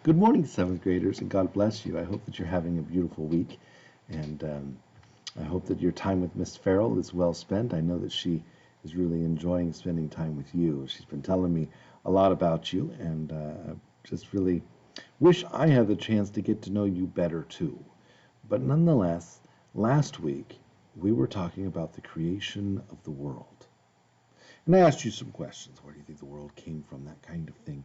Good morning, seventh graders, and God bless you. I hope that you're having a beautiful week, and I hope that your time with Miss Farrell is well spent. I know that she is really enjoying spending time with you. She's been telling me a lot about you, and just really wish I had the chance to get to know you better too. But nonetheless, last week we were talking about the creation of the world. And I asked you some questions. Where do you think the world came from? That kind of thing.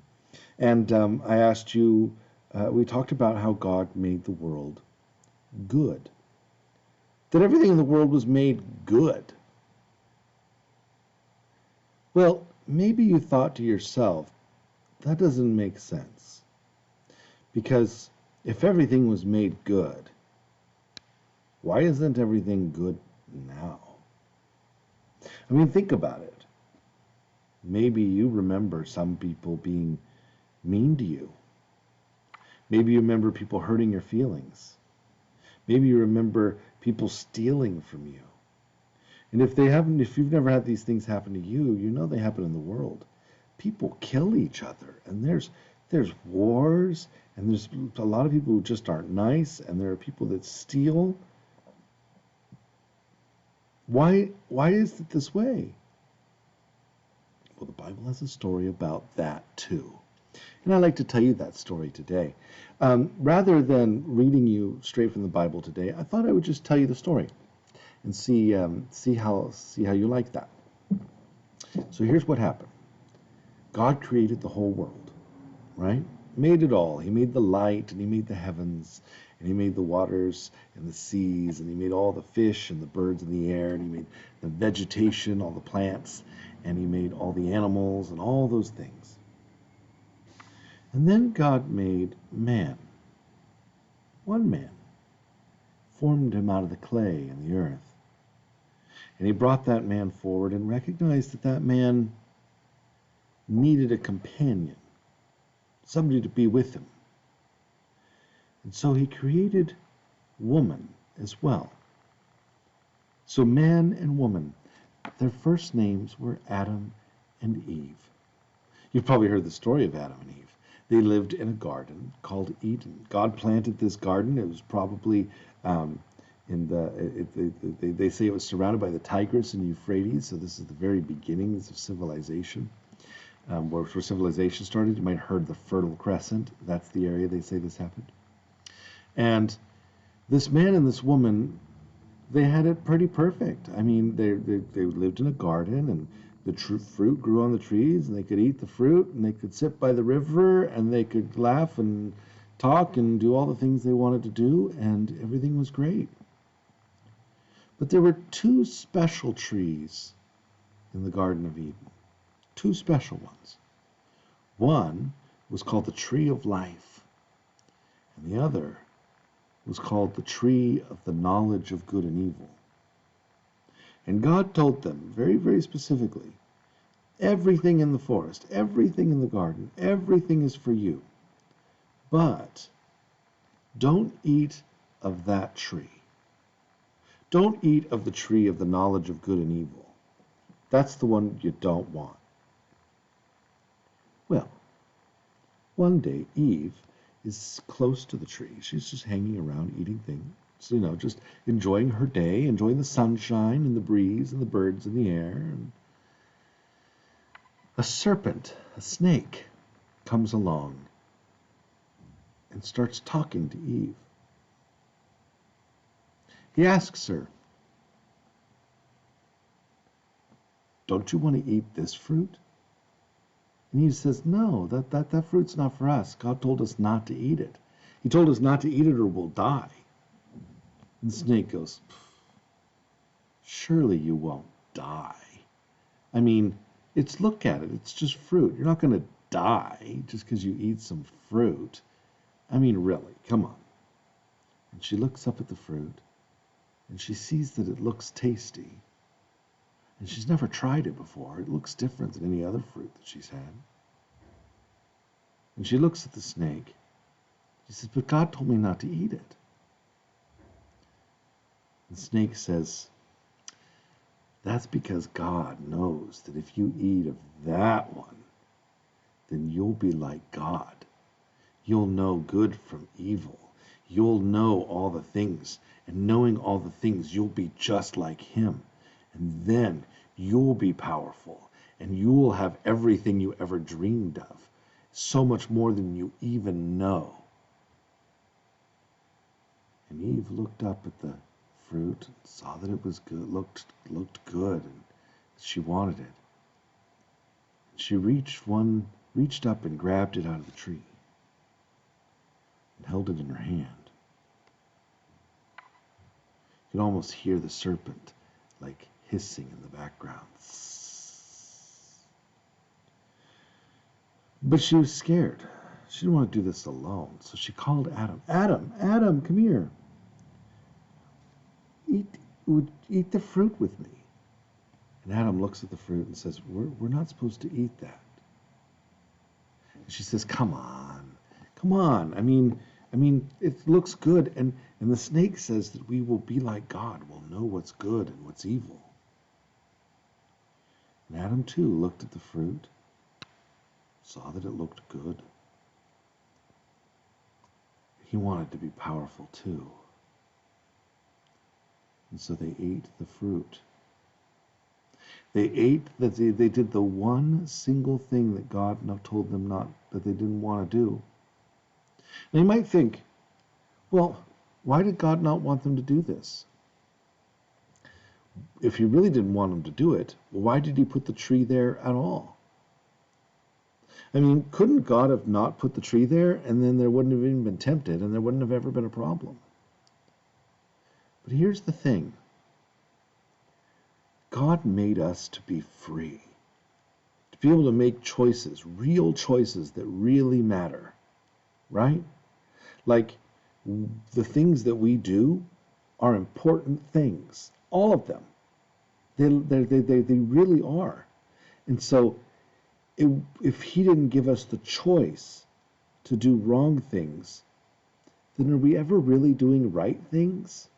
And I asked you, we talked about how God made the world good, that everything in the world was made good. Well, maybe you thought to yourself, that doesn't make sense. Because if everything was made good, why isn't everything good now? I mean, think about it. Maybe you remember some people being mean to you. Maybe you remember people hurting your feelings. Maybe you remember people stealing from you. And if you've never had these things happen to you, you know they happen in the world. People kill each other, and there's wars, and there's a lot of people who just aren't nice, and there are people that steal. Why is it this way? Well, the Bible has a story about that too. And I'd like to tell you that story today. Rather than reading you straight from the Bible today, I thought I would just tell you the story and see how you like that. So here's what happened. God created the whole world, right? Made it all. He made the light, and he made the heavens, and he made the waters and the seas, and he made all the fish and the birds in the air, and he made the vegetation, all the plants, and he made all the animals and all those things. And then God made man, one man, formed him out of the clay and the earth. And he brought that man forward and recognized that that man needed a companion, somebody to be with him. And so he created woman as well. So man and woman, their first names were Adam and Eve. You've probably heard the story of Adam and Eve. They lived in a garden called Eden. God planted this garden. It was probably they say it was surrounded by the Tigris and Euphrates. So this is the very beginnings of civilization. Where civilization started, you might have heard the Fertile Crescent. That's the area they say this happened. And this man and this woman, they had it pretty perfect. I mean, they lived in a garden, and the fruit grew on the trees, and they could eat the fruit, and they could sit by the river, and they could laugh and talk and do all the things they wanted to do, and everything was great. But there were two special trees in the Garden of Eden, two special ones. One was called the Tree of Life, and the other was called the Tree of the Knowledge of Good and Evil. And God told them very, very specifically, everything in the forest, everything in the garden, everything is for you. But don't eat of that tree. Don't eat of the tree of the knowledge of good and evil. That's the one you don't want. Well, one day Eve is close to the tree. She's just hanging around eating things. Just enjoying her day, enjoying the sunshine and the breeze and the birds in the air. And a serpent, a snake, comes along and starts talking to Eve. He asks her, "Don't you want to eat this fruit?" And Eve says, "No, that fruit's not for us. God told us not to eat it. He told us not to eat it or we'll die." And the snake goes, "Surely you won't die. I mean, look at it. It's just fruit. You're not going to die just because you eat some fruit. I mean, really, come on." And she looks up at the fruit, and she sees that it looks tasty. And she's never tried it before. It looks different than any other fruit that she's had. And she looks at the snake. She says, "But God told me not to eat it." The snake says, "That's because God knows that if you eat of that one, then you'll be like God. You'll know good from evil. You'll know all the things. And knowing all the things, you'll be just like him. And then you'll be powerful. And you'll have everything you ever dreamed of. So much more than you even know. And Eve looked up at the fruit and saw that it was good, looked good, and she wanted it. She reached up and grabbed it out of the tree and held it in her hand. You could almost hear the serpent like hissing in the background. But she was scared. She didn't want to do this alone, so she called Adam. Adam, come here. Eat the fruit with me. And Adam looks at the fruit and says, we're not supposed to eat that. And she says, come on. I mean, it looks good. And the snake says that we will be like God. We'll know what's good and what's evil. And Adam too looked at the fruit, saw that it looked good. He wanted to be powerful too. And so they ate the fruit. They did the one single thing that God told them that they didn't want to do. Now you might think, well, why did God not want them to do this? If he really didn't want them to do it, why did he put the tree there at all? I mean, couldn't God have not put the tree there and then there wouldn't have even been tempted and there wouldn't have ever been a problem? But here's the thing. God made us to be free, to be able to make choices, real choices that really matter, right? Like the things that we do are important things, all of them. They really are. And so if he didn't give us the choice to do wrong things, then are we ever really doing right things?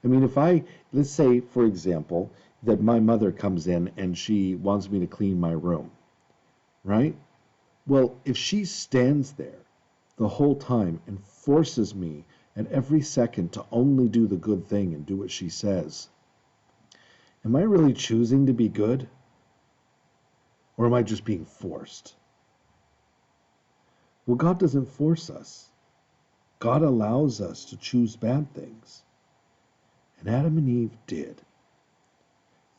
I mean, let's say, for example, that my mother comes in and she wants me to clean my room, right? Well, if she stands there the whole time and forces me at every second to only do the good thing and do what she says, am I really choosing to be good? Or am I just being forced? Well, God doesn't force us. God allows us to choose bad things. And Adam and Eve did.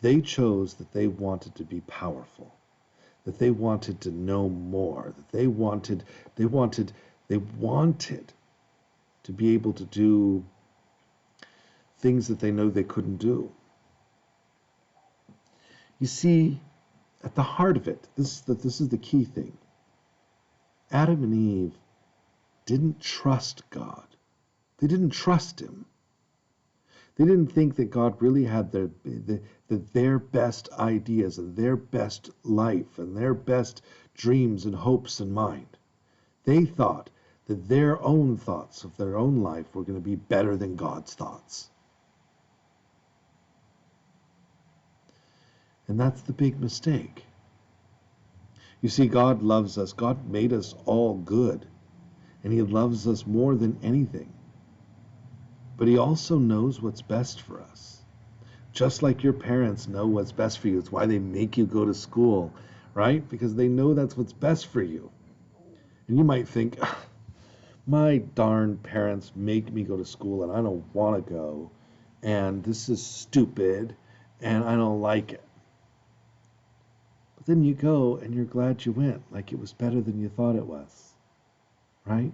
They chose that they wanted to be powerful, that they wanted to know more, that they wanted to be able to do things that they know they couldn't do. You see, at the heart of it, this is the key thing. Adam and Eve didn't trust God. They didn't trust him. They didn't think that God really had their best ideas and their best life and their best dreams and hopes in mind. They thought that their own thoughts of their own life were going to be better than God's thoughts. And that's the big mistake. You see, God loves us. God made us all good. And he loves us more than anything. But he also knows what's best for us. Just like your parents know what's best for you. It's why they make you go to school, right? Because they know that's what's best for you. And you might think, my darn parents make me go to school and I don't want to go. And this is stupid and I don't like it. But then you go and you're glad you went, like it was better than you thought it was, right?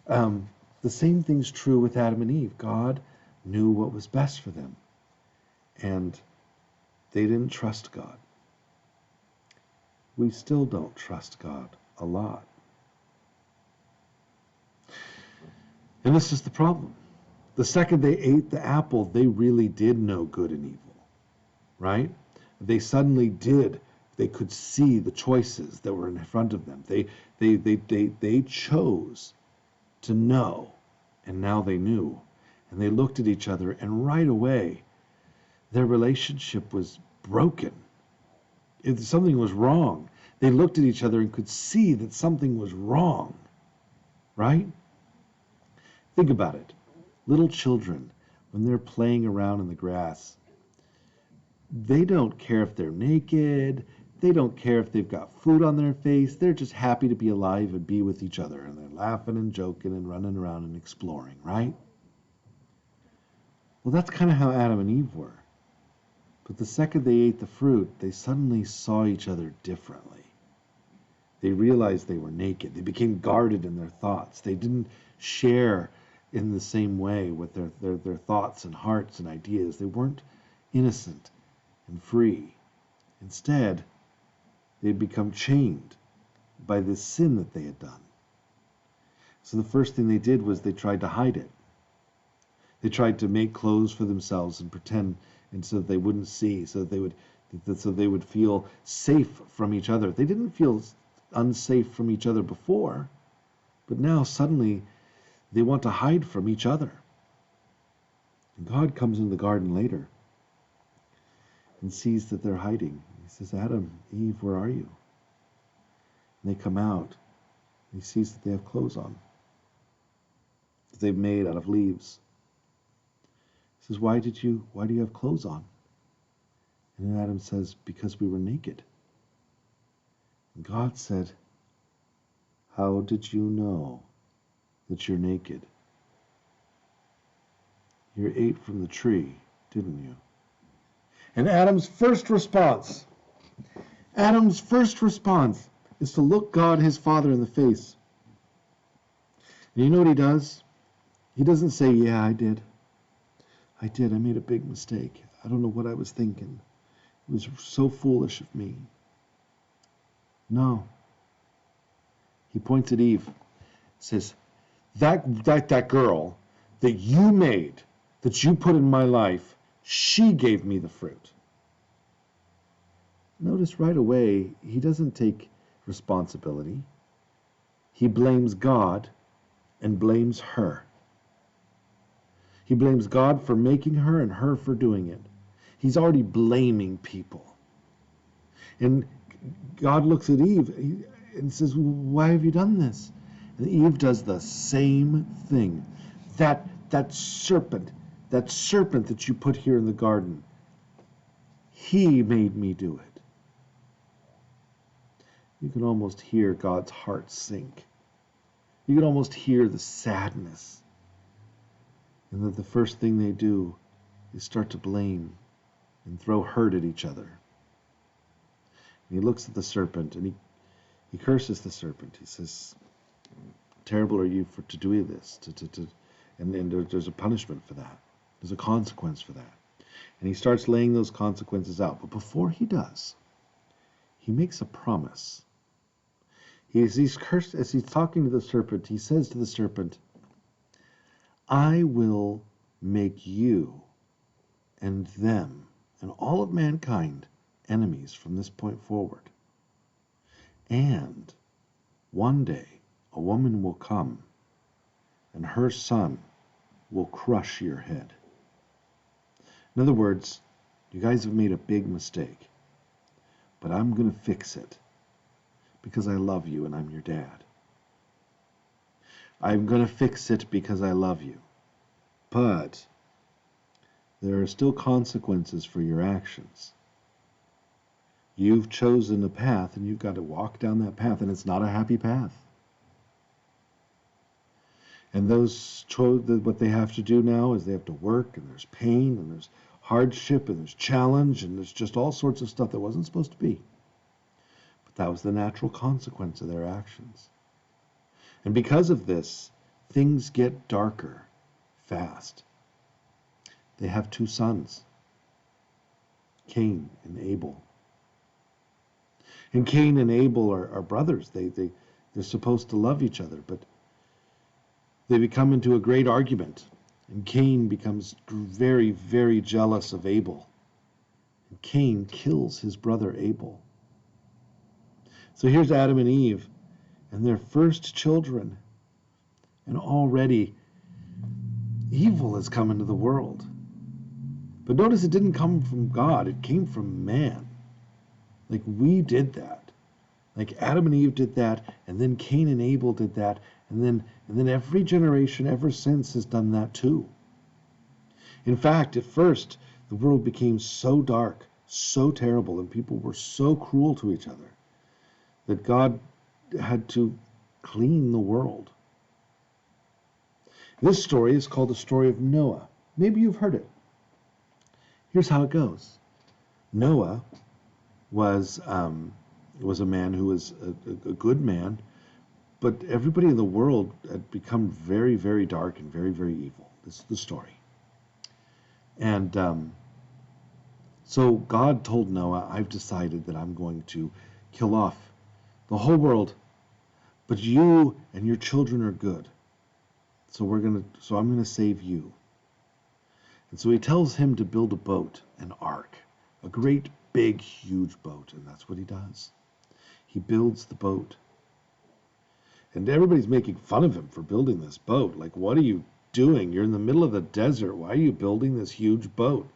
The same thing's true with Adam and Eve. God knew what was best for them, and they didn't trust God. We still don't trust God a lot. And this is the problem. The second they ate the apple, they really did know good and evil, right? They suddenly did. They could see the choices that were in front of them. They chose to know, and now they knew. And they looked at each other, and right away, their relationship was broken. Something was wrong. They looked at each other and could see that something was wrong, right? Think about it. Little children, when they're playing around in the grass, they don't care if they're naked. They don't care if they've got food on their face. They're just happy to be alive and be with each other. And they're laughing and joking and running around and exploring, right? Well, that's kind of how Adam and Eve were. But the second they ate the fruit, they suddenly saw each other differently. They realized they were naked. They became guarded in their thoughts. They didn't share in the same way with their thoughts and hearts and ideas. They weren't innocent and free. Instead, they'd become chained by this sin that they had done. So the first thing they did was they tried to hide it. They tried to make clothes for themselves and pretend, and so that they wouldn't see, so they would feel safe from each other. They didn't feel unsafe from each other before, but now suddenly they want to hide from each other. And God comes into the garden later and sees that they're hiding. He says, Adam, Eve, where are you? And they come out. And he sees that they have clothes on that they've made out of leaves. He says, why do you have clothes on? And Adam says, because we were naked. And God said, how did you know that you're naked? You ate from the tree, didn't you? And Adam's first response is to look God, his Father, in the face. And you know what he does? He doesn't say, yeah, I did. I made a big mistake. I don't know what I was thinking. It was so foolish of me. No. He points at Eve, says, that girl that you made, that you put in my life, she gave me the fruit. Notice right away, he doesn't take responsibility. He blames God and blames her. He blames God for making her and her for doing it. He's already blaming people. And God looks at Eve and says, why have you done this? And Eve does the same thing. That serpent that you put here in the garden, he made me do it. You can almost hear God's heart sink. You can almost hear the sadness. And that the first thing they do is start to blame and throw hurt at each other. And he looks at the serpent and he curses the serpent. He says, terrible are you to do this. And there's a punishment for that. There's a consequence for that. And he starts laying those consequences out. But before he does, he makes a promise. He's cursed, as he's talking to the serpent, he says to the serpent, I will make you and them and all of mankind enemies from this point forward. And one day a woman will come and her son will crush your head. In other words, you guys have made a big mistake, but I'm going to fix it because I love you and I'm your dad. I'm going to fix it because I love you. But there are still consequences for your actions. You've chosen a path and you've got to walk down that path, and it's not a happy path. And what they have to do now is they have to work, and there's pain, and there's hardship, and there's challenge, and there's just all sorts of stuff that wasn't supposed to be. But that was the natural consequence of their actions. And because of this, things get darker fast. They have two sons, Cain and Abel. And Cain and Abel are brothers. They're supposed to love each other, but they become into a great argument. And Cain becomes very, very jealous of Abel. And Cain kills his brother Abel. So here's Adam and Eve and their first children. And already evil has come into the world. But notice it didn't come from God. It came from man. Like, we did that. Like Adam and Eve did that, and then Cain and Abel did that, and then every generation ever since has done that too. In fact, at first, the world became so dark, so terrible, and people were so cruel to each other that God had to clean the world. This story is called the story of Noah. Maybe you've heard it. Here's how it goes. Noah was a man who was a good man, but everybody in the world had become very, very dark and very, very evil. This is the story. And so God told Noah, I've decided that I'm going to kill off the whole world, but you and your children are good. So I'm gonna save you. And so he tells him to build a boat, an ark, a great big huge boat, and that's what he does. He builds the boat. And everybody's making fun of him for building this boat. Like, what are you doing? You're in the middle of the desert. Why are you building this huge boat?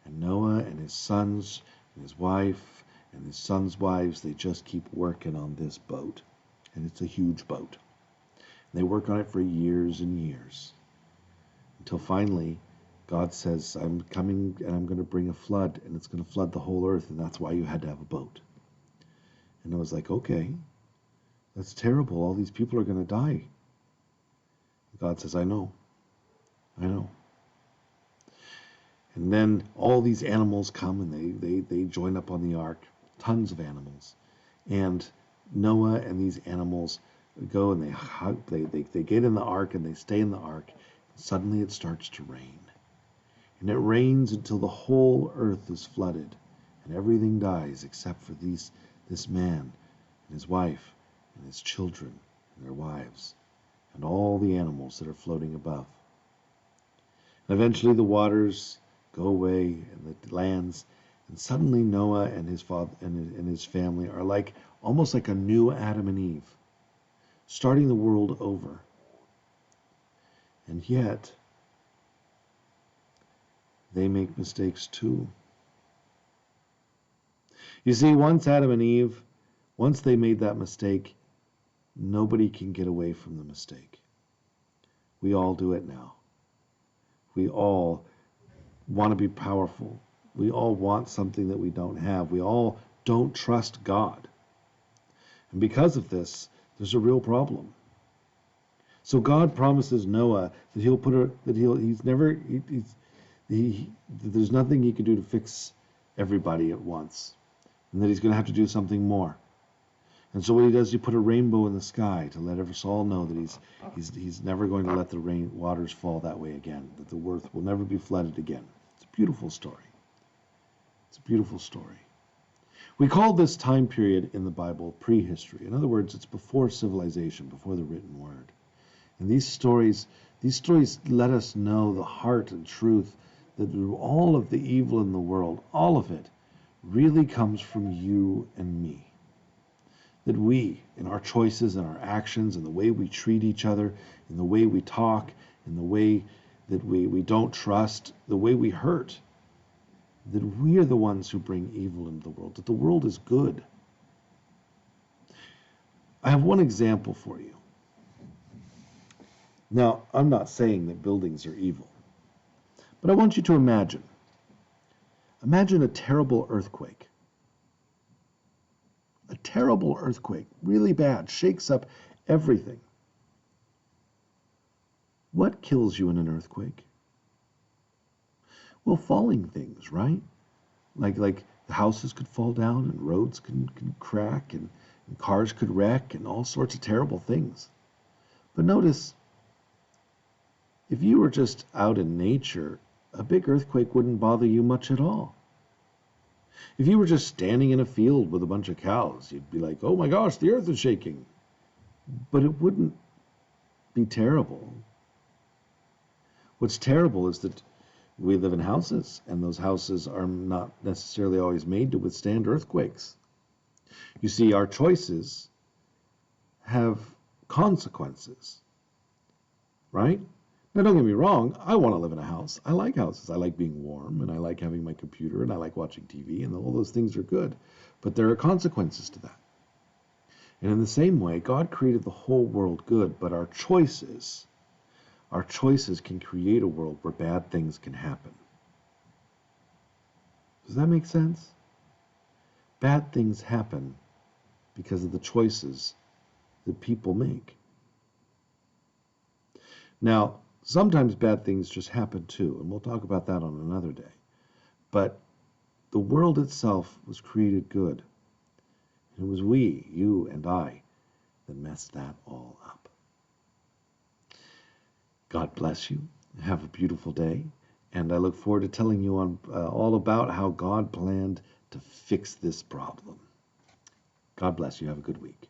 And Noah and his sons and his wife and his sons' wives, they just keep working on this boat. And it's a huge boat. And they work on it for years and years. Until finally, God says, I'm coming and I'm going to bring a flood, and it's going to flood the whole earth, and that's why you had to have a boat. And I was like, okay, that's terrible. All these people are going to die. God says, I know. And then all these animals come and they join up on the ark, tons of animals. And Noah and these animals go and they get in the ark and they stay in the ark. Suddenly it starts to rain. And it rains until the whole earth is flooded and everything dies except for this man and his wife and his children and their wives and all the animals that are floating above. And eventually the waters go away and it lands, and suddenly Noah and his father and his family are like almost like a new Adam and Eve, starting the world over. And yet they make mistakes too. You see, once Adam and Eve, once they made that mistake, nobody can get away from the mistake. We all do it now. We all want to be powerful. We all want something that we don't have. We all don't trust God. And because of this, there's a real problem. So God promises Noah that there's nothing he can do to fix everybody at once, and that he's going to have to do something more. And so what he does, he put a rainbow in the sky to let us all know that he's never going to let the rain waters fall that way again, that the earth will never be flooded again. It's a beautiful story. It's a beautiful story. We call this time period in the Bible prehistory. In other words, it's before civilization, before the written word. And these stories let us know the heart and truth that all of the evil in the world, all of it, really comes from you and me. That we, in our choices and our actions and the way we treat each other, in the way we talk, in the way that we don't trust, the way we hurt, that we are the ones who bring evil into the world, that the world is good. I have one example for you. Now, I'm not saying that buildings are evil, but I want you to imagine a terrible earthquake. A terrible earthquake, really bad, shakes up everything. What kills you in an earthquake? Well, falling things, right? Like the houses could fall down and roads can crack and cars could wreck and all sorts of terrible things. But notice, if you were just out in nature, a big earthquake wouldn't bother you much at all. If you were just standing in a field with a bunch of cows, you'd be like, oh my gosh, the earth is shaking. But it wouldn't be terrible. What's terrible is that we live in houses, and those houses are not necessarily always made to withstand earthquakes. You see, our choices have consequences, right? Now, don't get me wrong, I want to live in a house. I like houses. I like being warm, and I like having my computer, and I like watching TV, and all those things are good. But there are consequences to that. And in the same way, God created the whole world good, but our choices can create a world where bad things can happen. Does that make sense? Bad things happen because of the choices that people make. Now, sometimes bad things just happen too, and we'll talk about that on another day. But the world itself was created good. And it was we, you and I, that messed that all up. God bless you. Have a beautiful day. And I look forward to telling you all about how God planned to fix this problem. God bless you. Have a good week.